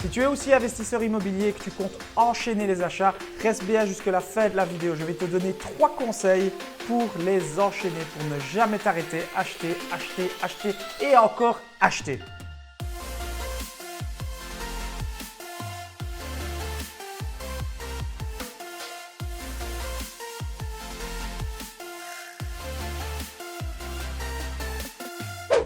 Si tu es aussi investisseur immobilier et que tu comptes enchaîner les achats, reste bien jusqu'à la fin de la vidéo. Je vais te donner 3 conseils pour les enchaîner, pour ne jamais t'arrêter, acheter, acheter, acheter et encore acheter.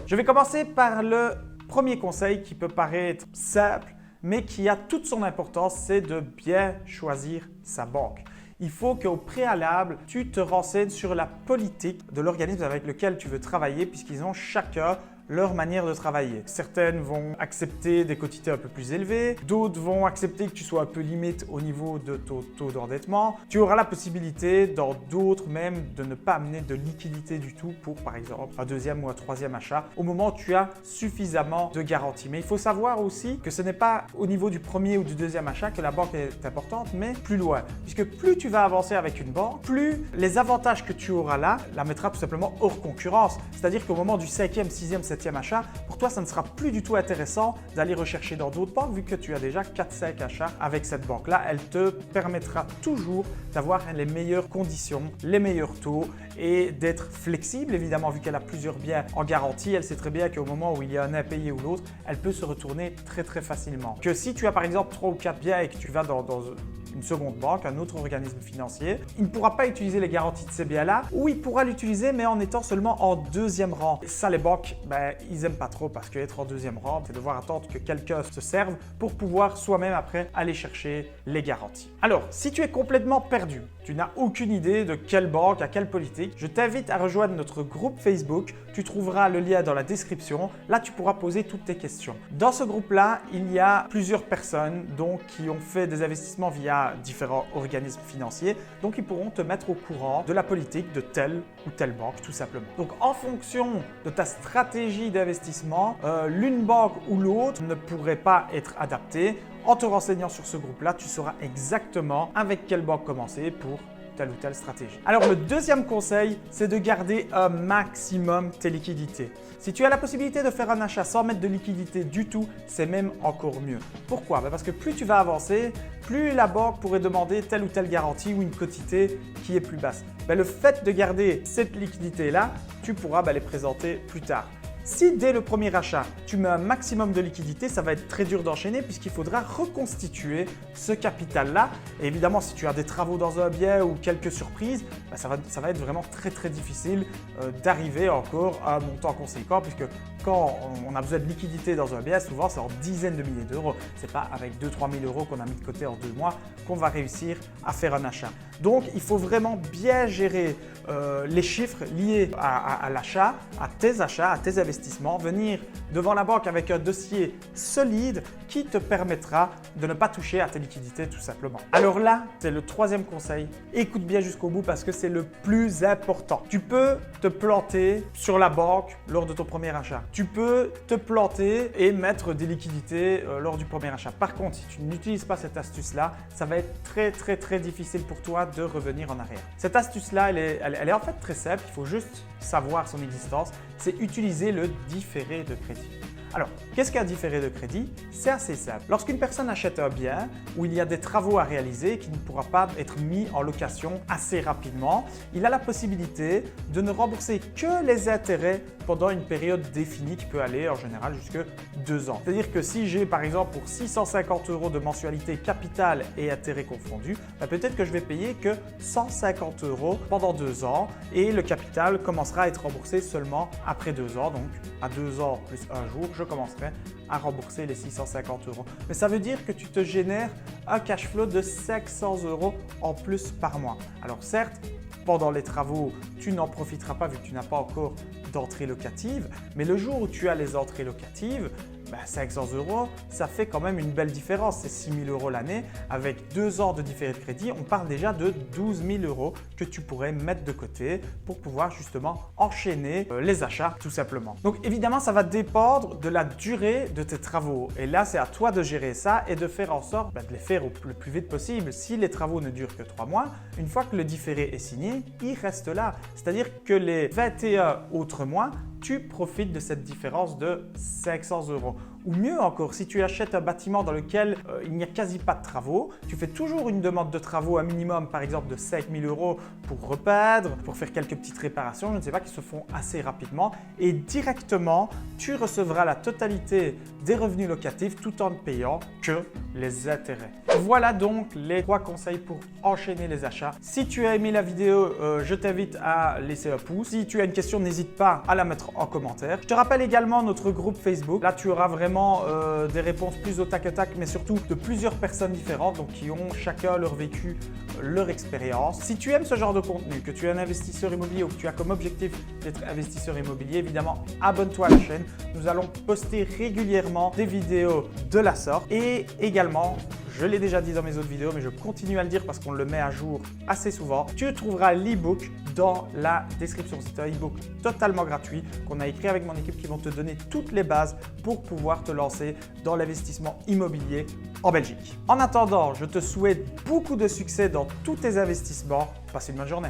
Je vais commencer par le premier conseil qui peut paraître simple, mais qui a toute son importance, c'est de bien choisir sa banque. Il faut qu'au préalable, tu te renseignes sur la politique de l'organisme avec lequel tu veux travailler puisqu'ils ont chacun leur manière de travailler. Certaines vont accepter des quotités un peu plus élevées, d'autres vont accepter que tu sois un peu limite au niveau de ton taux d'endettement. Tu auras la possibilité dans d'autres même de ne pas amener de liquidité du tout pour par exemple un deuxième ou un troisième achat au moment où tu as suffisamment de garantie. Mais il faut savoir aussi que ce n'est pas au niveau du premier ou du deuxième achat que la banque est importante, mais plus loin. Puisque plus tu vas avancer avec une banque, plus les avantages que tu auras là la mettra tout simplement hors concurrence. C'est-à-dire qu'au moment du 5e, 6e, 7e achat, pour toi, ça ne sera plus du tout intéressant d'aller rechercher dans d'autres banques vu que tu as déjà 4-5 achats avec cette banque-là. Elle te permettra toujours d'avoir les meilleures conditions, les meilleurs taux et d'être flexible évidemment vu qu'elle a plusieurs biens en garantie. Elle sait très bien qu'au moment où il y a un impayé ou l'autre, elle peut se retourner très facilement. Que si tu as par exemple 3 ou 4 biens et que tu vas dans une seconde banque, un autre organisme financier, il ne pourra pas utiliser les garanties de ces biens-là ou il pourra l'utiliser mais en étant seulement en deuxième rang. Et ça, les banques, ils n'aiment pas trop parce qu'être en deuxième rang, c'est devoir attendre que quelqu'un se serve pour pouvoir soi-même après aller chercher les garanties. Alors, si tu es complètement perdu, tu n'as aucune idée de quelle banque, à quelle politique, je t'invite à rejoindre notre groupe Facebook. Tu trouveras le lien dans la description. Là, tu pourras poser toutes tes questions. Dans ce groupe-là, il y a plusieurs personnes qui ont fait des investissements via différents organismes financiers. Donc, ils pourront te mettre au courant de la politique de telle ou telle banque, tout simplement. Donc, en fonction de ta stratégie d'investissement, l'une banque ou l'autre ne pourrait pas être adaptée. En te renseignant sur ce groupe-là, tu sauras exactement avec quelle banque commencer pour telle ou telle stratégie. Alors le deuxième conseil, c'est de garder un maximum tes liquidités. Si tu as la possibilité de faire un achat sans mettre de liquidité du tout, c'est même encore mieux. Pourquoi? Parce que plus tu vas avancer, plus la banque pourrait demander telle ou telle garantie ou une quotité qui est plus basse. Le fait de garder cette liquidité-là, tu pourras les présenter plus tard. Si dès le premier achat, tu mets un maximum de liquidité, ça va être très dur d'enchaîner puisqu'il faudra reconstituer ce capital-là. Et évidemment, si tu as des travaux dans un bien ou quelques surprises, ça va être vraiment très difficile d'arriver encore à un montant conséquent puisque quand on a besoin de liquidité dans un bien, souvent c'est en dizaines de milliers d'euros. Ce n'est pas avec 2-3 000 euros qu'on a mis de côté en 2 mois qu'on va réussir à faire un achat. Donc, il faut vraiment bien gérer les chiffres liés à l'achat, à tes achats, à tes investissements, venir devant la banque avec un dossier solide qui te permettra de ne pas toucher à tes liquidités tout simplement. Alors là, c'est le troisième conseil. Écoute bien jusqu'au bout parce que c'est le plus important. Tu peux te planter sur la banque lors de ton premier achat. Tu peux te planter et mettre des liquidités lors du premier achat. Par contre, si tu n'utilises pas cette astuce-là, ça va être très difficile pour toi de revenir en arrière. Cette astuce-là, elle est en fait très simple. Il faut juste savoir son existence. C'est utiliser le différé de crédit. Alors, qu'est-ce qu'un différé de crédit? C'est assez simple. Lorsqu'une personne achète un bien où il y a des travaux à réaliser qui ne pourra pas être mis en location assez rapidement, il a la possibilité de ne rembourser que les intérêts pendant une période définie qui peut aller en général jusque 2 ans. C'est-à-dire que si j'ai par exemple pour 650 € de mensualité capital et intérêts confondus, peut-être que je vais payer que 150 € pendant 2 ans et le capital commencera à être remboursé seulement après 2 ans. Donc à 2 ans plus un jour, je commencerai à rembourser les 650 €. Mais ça veut dire que tu te génères un cash flow de 500 € en plus par mois. Alors certes, pendant les travaux, tu n'en profiteras pas vu que tu n'as pas encore d'entrée locative, mais le jour où tu as les entrées locatives, 500 €, ça fait quand même une belle différence. C'est 6 000 € l'année. Avec 2 ans de différé de crédit, on parle déjà de 12 000 € que tu pourrais mettre de côté pour pouvoir justement enchaîner les achats tout simplement. Donc évidemment, ça va dépendre de la durée de tes travaux. Et là, c'est à toi de gérer ça et de faire en sorte de les faire le plus vite possible. Si les travaux ne durent que 3 mois, une fois que le différé est signé, il reste là. C'est-à-dire que les 21 autres mois, tu profites de cette différence de 500 €. Ou mieux encore, si tu achètes un bâtiment dans lequel il n'y a quasi pas de travaux, tu fais toujours une demande de travaux à minimum, par exemple de 5 000 € pour repeindre, pour faire quelques petites réparations, je ne sais pas, qui se font assez rapidement. Et directement, tu recevras la totalité des revenus locatifs tout en ne payant que les intérêts. Voilà donc les 3 conseils pour enchaîner les achats. Si tu as aimé la vidéo, je t'invite à laisser un pouce. Si tu as une question, n'hésite pas à la mettre en commentaire. Je te rappelle également notre groupe Facebook. Là, tu auras vraiment des réponses plus au tac au tac, mais surtout de plusieurs personnes différentes, donc qui ont chacun leur vécu, leur expérience. Si tu aimes ce genre de contenu, que tu es un investisseur immobilier ou que tu as comme objectif d'être investisseur immobilier, évidemment, abonne-toi à la chaîne. Nous allons poster régulièrement des vidéos de la sorte et également, je l'ai déjà dit dans mes autres vidéos, mais je continue à le dire parce qu'on le met à jour assez souvent. Tu trouveras l'e-book dans la description. C'est un e-book totalement gratuit qu'on a écrit avec mon équipe qui vont te donner toutes les bases pour pouvoir te lancer dans l'investissement immobilier en Belgique. En attendant, je te souhaite beaucoup de succès dans tous tes investissements. Passe une bonne journée.